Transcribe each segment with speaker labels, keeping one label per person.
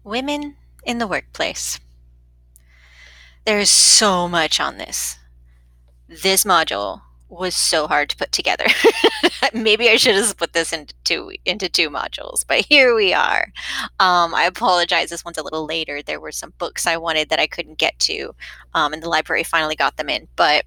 Speaker 1: Women in the workplace. There's so much on this. This module was so hard to put together. Maybe I should have split this into two modules, but here we are. I apologize. This one's a little later. There were some books I wanted that I couldn't get to, and the library finally got them in. But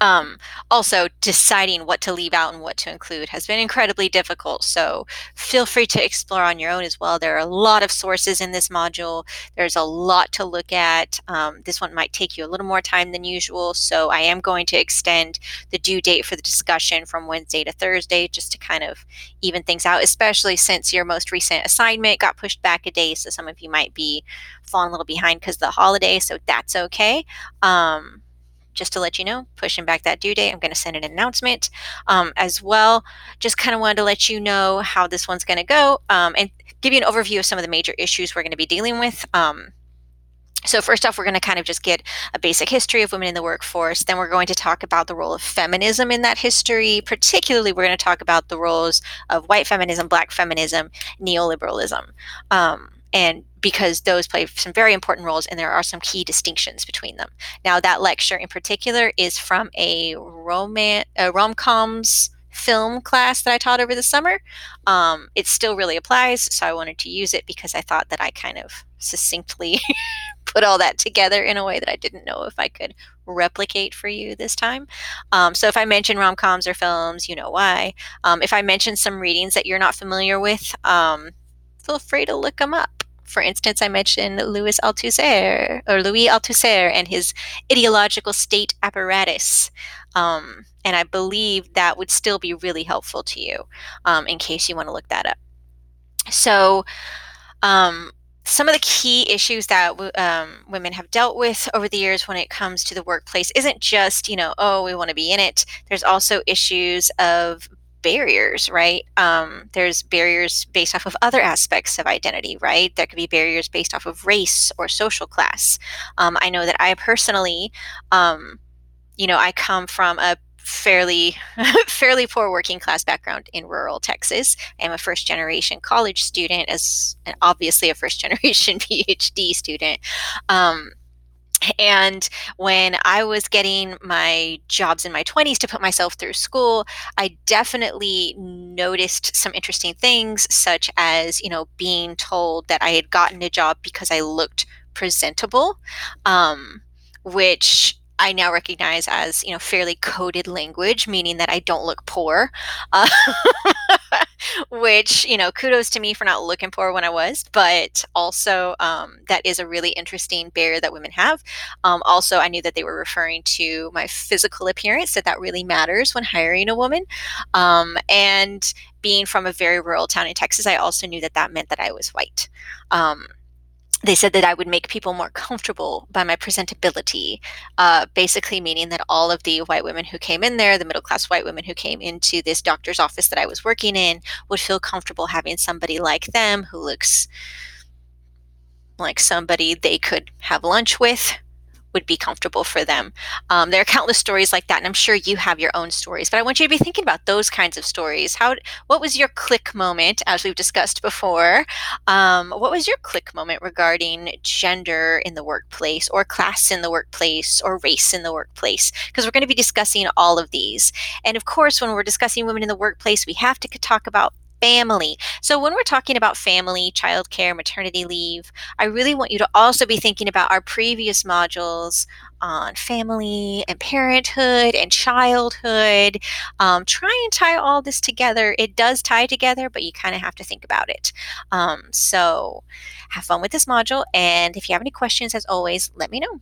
Speaker 1: um, also, deciding what to leave out and what to include has been incredibly difficult. So feel free to explore on your own as well. There are a lot of sources in this module. There's a lot to look at. This one might take you a little more time than usual. So I am going to extend the due date for the discussion from Wednesday to Thursday just to kind of even things out, especially since your most recent assignment got pushed back a day. So some of you might be falling a little behind because of the holiday. So that's okay. Just to let you know, pushing back that due date, I'm going to send an announcement as well. Just kind of wanted to let you know how this one's going to go and give you an overview of some of the major issues we're going to be dealing with. So first off, we're going to kind of just get a basic history of women in the workforce. Then we're going to talk about the role of feminism in that history. Particularly, we're going to talk about the roles of white feminism, black feminism, neoliberalism. And because those play some very important roles and there are some key distinctions between them. Now, that lecture in particular is from a rom-coms film class that I taught over the summer. It still really applies, so I wanted to use it because I thought that I kind of succinctly put all that together in a way that I didn't know if I could replicate for you this time. So if I mention rom-coms or films, you know why. If I mention some readings that you're not familiar with, feel free to look them up. For instance, I mentioned Louis Althusser and his ideological state apparatus. And I believe that would still be really helpful to you in case you want to look that up. So some of the key issues that women have dealt with over the years when it comes to the workplace isn't just, oh, we want to be in it. There's also issues of barriers, right? There's barriers based off of other aspects of identity, right? There could be barriers based off of race or social class. I know that I personally, I come from a fairly poor working class background in rural Texas. I'm a first generation college student, as and obviously a first generation PhD student. And when I was getting my jobs in my 20s to put myself through school, I definitely noticed some interesting things, such as, being told that I had gotten a job because I looked presentable, which I now recognize as, fairly coded language, meaning that I don't look poor. Uh, which, kudos to me for not looking poor when I was, but also that is a really interesting barrier that women have. Also, I knew that they were referring to my physical appearance, that really matters when hiring a woman. And being from a very rural town in Texas, I also knew that meant that I was white. They said that I would make people more comfortable by my presentability, basically meaning that all of the white women who came in there, the middle class white women who came into this doctor's office that I was working in, would feel comfortable having somebody like them who looks like somebody they could have lunch with, would be comfortable for them. There are countless stories like that, and I'm sure you have your own stories, but I want you to be thinking about those kinds of stories. What was your click moment, as we've discussed before? What was your click moment regarding gender in the workplace, or class in the workplace, or race in the workplace? Because we're going to be discussing all of these. And of course, when we're discussing women in the workplace, we have to talk about family. So when we're talking about family, childcare, maternity leave, I really want you to also be thinking about our previous modules on family and parenthood and childhood. Try and tie all this together. It does tie together, but you kind of have to think about it. So have fun with this module. And if you have any questions, as always, let me know.